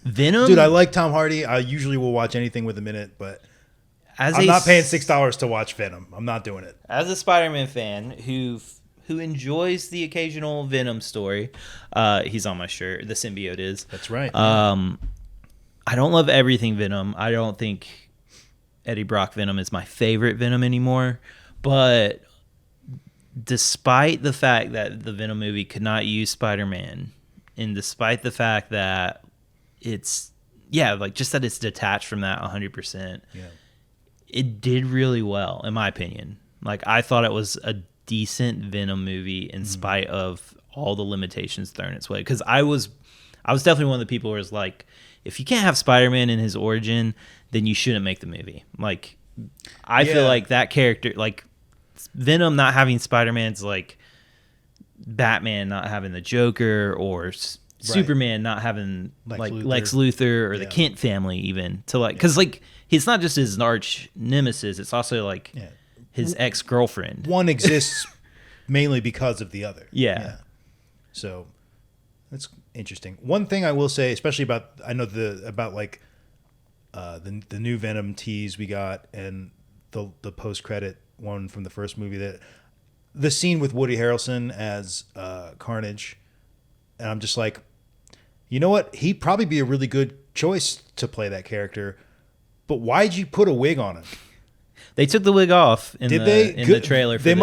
[SPEAKER 2] Venom,
[SPEAKER 1] dude, I like Tom Hardy. I usually will watch anything with a minute, but I'm not paying $6 to watch Venom. I'm not doing it.
[SPEAKER 2] As a Spider-Man fan who enjoys the occasional Venom story, he's on my shirt. The symbiote is.
[SPEAKER 1] That's right.
[SPEAKER 2] I don't love everything Venom. I don't think Eddie Brock Venom is my favorite Venom anymore. But despite the fact that the Venom movie could not use Spider-Man, and despite the fact that it's, just that it's detached from that 100%, it did really well, in my opinion. Like, I thought it was a decent Venom movie in spite of all the limitations thrown its way. Because I was definitely one of the people who was like, if you can't have Spider-Man in his origin, then you shouldn't make the movie. Like, I feel like that character, like Venom not having Spider-Man's like Batman not having the Joker, or Superman not having Lex Luthor or the Kent family, even to like, because like he's not just his arch nemesis, it's also like his ex-girlfriend.
[SPEAKER 1] One exists mainly because of the other.
[SPEAKER 2] Yeah.
[SPEAKER 1] So that's interesting. One thing I will say, especially about the new Venom tease we got and the post-credit one from the first movie, that the scene with Woody Harrelson as Carnage, and I'm just like, you know what? He'd probably be a really good choice to play that character, but why'd you put a wig on him?
[SPEAKER 2] They took the wig off in the trailer for
[SPEAKER 1] they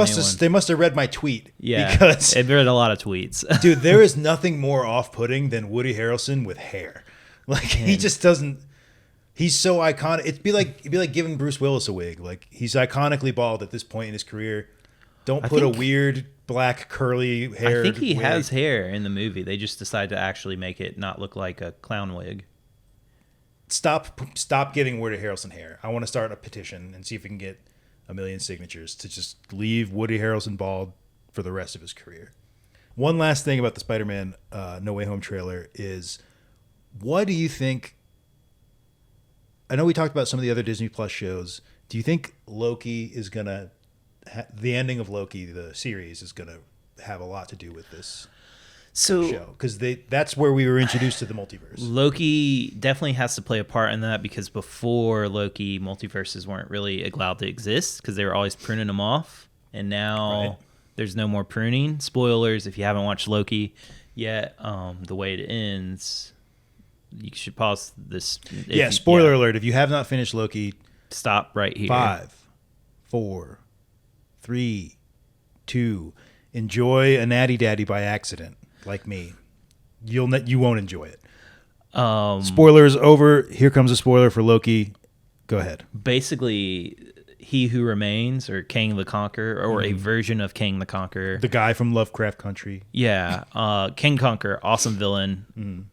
[SPEAKER 1] must have read my tweet.
[SPEAKER 2] Yeah,
[SPEAKER 1] because
[SPEAKER 2] they've read a lot of tweets.
[SPEAKER 1] Dude, there is nothing more off-putting than Woody Harrelson with hair. Like, he just doesn't. He's so iconic. It'd be like giving Bruce Willis a wig. Like, he's iconically bald at this point in his career. Don't put a weird black curly hair.
[SPEAKER 2] I think he has hair in the movie. They just decided to actually make it not look like a clown wig.
[SPEAKER 1] Stop getting Woody Harrelson hair. I want to start a petition and see if we can get 1 million signatures to just leave Woody Harrelson bald for the rest of his career. One last thing about the Spider-Man No Way Home trailer is, what do you think? I know we talked about some of the other Disney Plus shows. Do you think Loki is going to the ending of Loki, the series, is going to have a lot to do with this show? Because that's where we were introduced to the multiverse.
[SPEAKER 2] Loki definitely has to play a part in that, because before Loki, multiverses weren't really allowed to exist because they were always pruning them off. And now there's no more pruning. Spoilers, if you haven't watched Loki yet, the way it ends, you should pause this.
[SPEAKER 1] Spoiler alert. If you have not finished Loki,
[SPEAKER 2] stop right here.
[SPEAKER 1] 5, 4, 3, 2. Enjoy a Natty Daddy by accident, like me. You won't enjoy it. Spoilers over. Here comes a spoiler for Loki. Go ahead.
[SPEAKER 2] Basically, He Who Remains, or Kang the Conqueror, or a version of Kang the Conqueror.
[SPEAKER 1] The guy from Lovecraft Country.
[SPEAKER 2] Yeah. King Conqueror, awesome villain.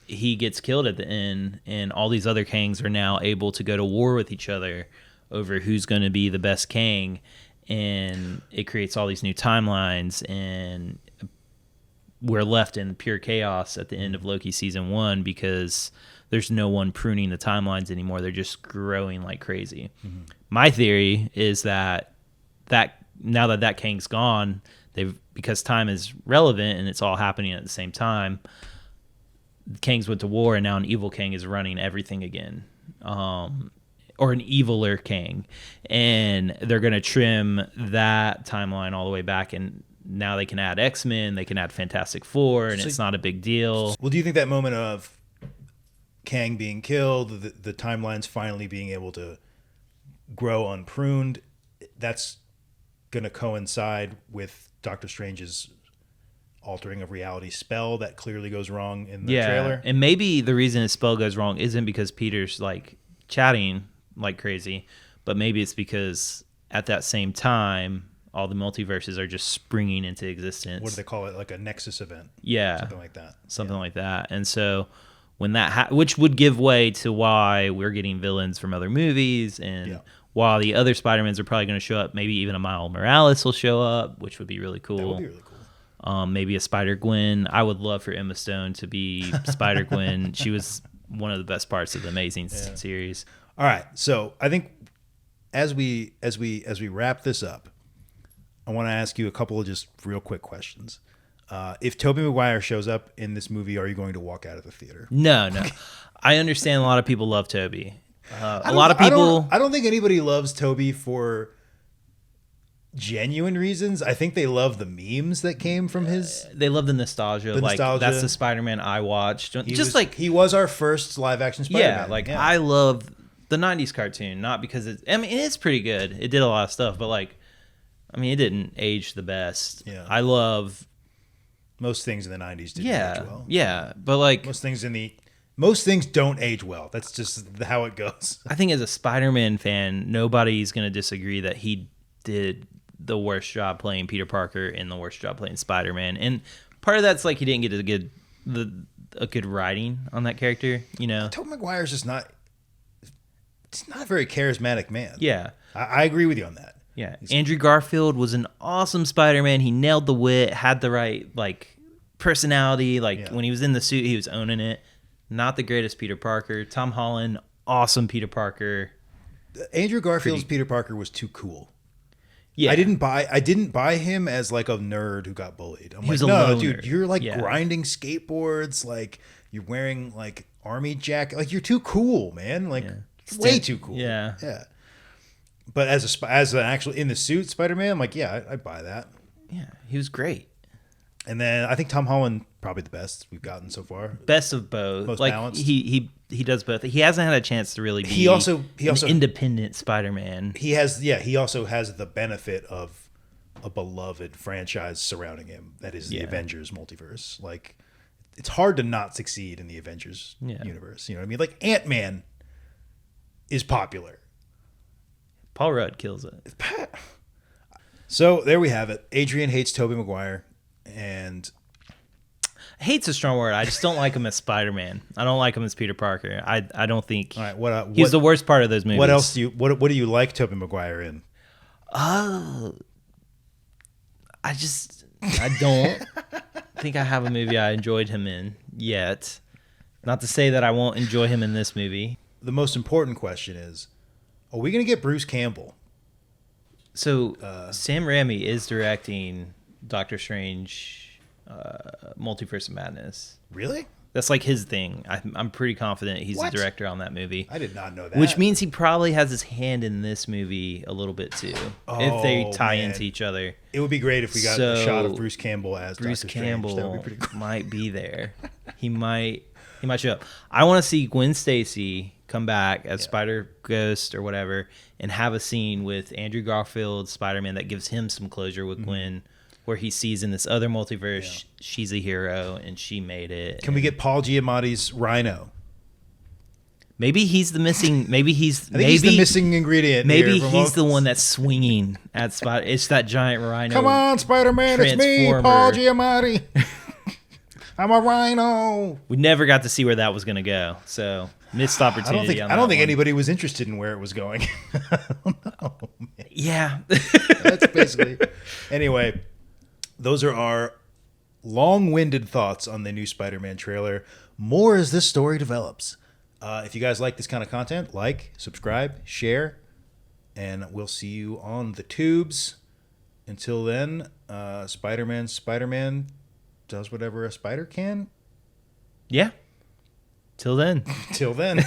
[SPEAKER 2] He gets killed at the end, and all these other Kangs are now able to go to war with each other over who's going to be the best Kang. And it creates all these new timelines, and we're left in pure chaos at the end of Loki season 1 because there's no one pruning the timelines anymore. They're just growing like crazy. My theory is that now that Kang's gone, because time is relevant and it's all happening at the same time, Kangs went to war, and now an evil Kang is running everything again. Or an eviler Kang, and they're going to trim that timeline all the way back, and now they can add X-Men, they can add Fantastic Four, and it's not a big deal.
[SPEAKER 1] Well, do you think that moment of Kang being killed, the timelines finally being able to grow unpruned, that's going to coincide with Doctor Strange's altering of reality spell that clearly goes wrong in the trailer?
[SPEAKER 2] And maybe the reason his spell goes wrong isn't because Peter's like chatting like crazy, but maybe it's because at that same time all the multiverses are just springing into existence.
[SPEAKER 1] What do they call it? Like a nexus event?
[SPEAKER 2] Yeah,
[SPEAKER 1] something like that.
[SPEAKER 2] And so when that which would give way to why we're getting villains from other movies, and while the other Spider-Mans are probably going to show up, maybe even a Miles Morales will show up, which would be really cool.
[SPEAKER 1] That would be really cool.
[SPEAKER 2] Maybe a Spider-Gwen. I would love for Emma Stone to be Spider-Gwen. She was one of the best parts of the Amazing series.
[SPEAKER 1] All right, so I think as we wrap this up, I want to ask you a couple of just real quick questions. If Tobey Maguire shows up in this movie, are you going to walk out of the theater?
[SPEAKER 2] No. I understand a lot of people love Tobey. A lot of people.
[SPEAKER 1] I don't think anybody loves Tobey for genuine reasons. I think they love the memes that came from his.
[SPEAKER 2] They love the nostalgia. That's the Spider-Man I watched.
[SPEAKER 1] He was our first live action Spider-Man.
[SPEAKER 2] I love the 90s cartoon, not because it is pretty good. It did a lot of stuff, but it didn't age the best.
[SPEAKER 1] Yeah.
[SPEAKER 2] I love
[SPEAKER 1] most things in the 90s didn't age well.
[SPEAKER 2] Yeah, but
[SPEAKER 1] most things don't age well. That's just how it goes.
[SPEAKER 2] I think as a Spider-Man fan, nobody's going to disagree that he did the worst job playing Peter Parker and the worst job playing Spider-Man. And part of that's he didn't get to get a good writing on that character. You know,
[SPEAKER 1] Tobey Maguire's just not. It's not a very charismatic man.
[SPEAKER 2] yeah.
[SPEAKER 1] I agree with you on that.
[SPEAKER 2] Yeah, Andrew Garfield was an awesome Spider-Man. He nailed the wit, had the right personality. When he was in the suit, he was owning it. Not the greatest Peter Parker. Tom Holland, awesome Peter Parker.
[SPEAKER 1] Andrew Garfield's Peter Parker was too cool.
[SPEAKER 2] Yeah,
[SPEAKER 1] I didn't buy him as like a nerd who got bullied. I'm
[SPEAKER 2] was
[SPEAKER 1] like,
[SPEAKER 2] a
[SPEAKER 1] no,
[SPEAKER 2] loner.
[SPEAKER 1] dude, you're like
[SPEAKER 2] Yeah.
[SPEAKER 1] grinding skateboards, like you're wearing like army jacket, like you're too cool, man. Like way too cool.
[SPEAKER 2] Yeah.
[SPEAKER 1] Yeah. But as an actual in the suit Spider-Man, I'm like, yeah, I'd buy that.
[SPEAKER 2] Yeah, he was great.
[SPEAKER 1] And then I think Tom Holland probably the best we've gotten so far.
[SPEAKER 2] Best of both.
[SPEAKER 1] Most
[SPEAKER 2] like
[SPEAKER 1] balanced.
[SPEAKER 2] he does both. He hasn't had a chance to really be
[SPEAKER 1] He also
[SPEAKER 2] an independent Spider-Man.
[SPEAKER 1] he also has the benefit of a beloved franchise surrounding him that is the Avengers multiverse. Like it's hard to not succeed in the Avengers universe. You know what I mean? Like Ant-Man is popular.
[SPEAKER 2] Paul Rudd kills it.
[SPEAKER 1] So there we have it. Adrian hates Tobey Maguire, and
[SPEAKER 2] Hate's a strong word. I just don't like him as Spider-Man. I don't like him as Peter Parker. I don't think
[SPEAKER 1] all right,
[SPEAKER 2] he's the worst part of those movies.
[SPEAKER 1] What else do you like Tobey Maguire in?
[SPEAKER 2] I don't think I have a movie I enjoyed him in yet. Not to say that I won't enjoy him in this movie.
[SPEAKER 1] The most important question is, are we going to get Bruce Campbell?
[SPEAKER 2] So Sam Raimi is directing Doctor Strange Multiverse of Madness.
[SPEAKER 1] Really?
[SPEAKER 2] That's like his thing. I'm pretty confident he's
[SPEAKER 1] What?
[SPEAKER 2] the director on that movie.
[SPEAKER 1] I did not know that.
[SPEAKER 2] Which means he probably has his hand in this movie a little bit too, if they tie
[SPEAKER 1] man.
[SPEAKER 2] into each other.
[SPEAKER 1] It would be great if we got a shot of Bruce Campbell as
[SPEAKER 2] Bruce
[SPEAKER 1] Doctor Strange.
[SPEAKER 2] Campbell
[SPEAKER 1] That would be pretty cool.
[SPEAKER 2] might be there. He might show up. I want to see Gwen Stacy come back as Spider Ghost or whatever, and have a scene with Andrew Garfield Spider-Man that gives him some closure with Gwen, where he sees in this other multiverse she's a hero and she made it.
[SPEAKER 1] Can we get Paul Giamatti's Rhino?
[SPEAKER 2] Maybe he's the missing. Maybe he's.
[SPEAKER 1] I think he's the missing ingredient.
[SPEAKER 2] Maybe
[SPEAKER 1] here from
[SPEAKER 2] he's
[SPEAKER 1] all-
[SPEAKER 2] the one that's swinging at Spider. It's that giant rhino.
[SPEAKER 1] Come on, Spider-Man, it's me,
[SPEAKER 2] Transformer.
[SPEAKER 1] Paul Giamatti. I'm a rhino.
[SPEAKER 2] We never got to see where that was going to go, so missed opportunity.
[SPEAKER 1] I don't think anybody was interested in where it was going. I don't know, man.
[SPEAKER 2] Yeah.
[SPEAKER 1] That's basically. Anyway, those are our long-winded thoughts on the new Spider-Man trailer. More as this story develops. If you guys like this kind of content, like, subscribe, share, and we'll see you on the tubes. Until then, Spider-Man does whatever a spider can.
[SPEAKER 2] Yeah. Till then.
[SPEAKER 1] Till then.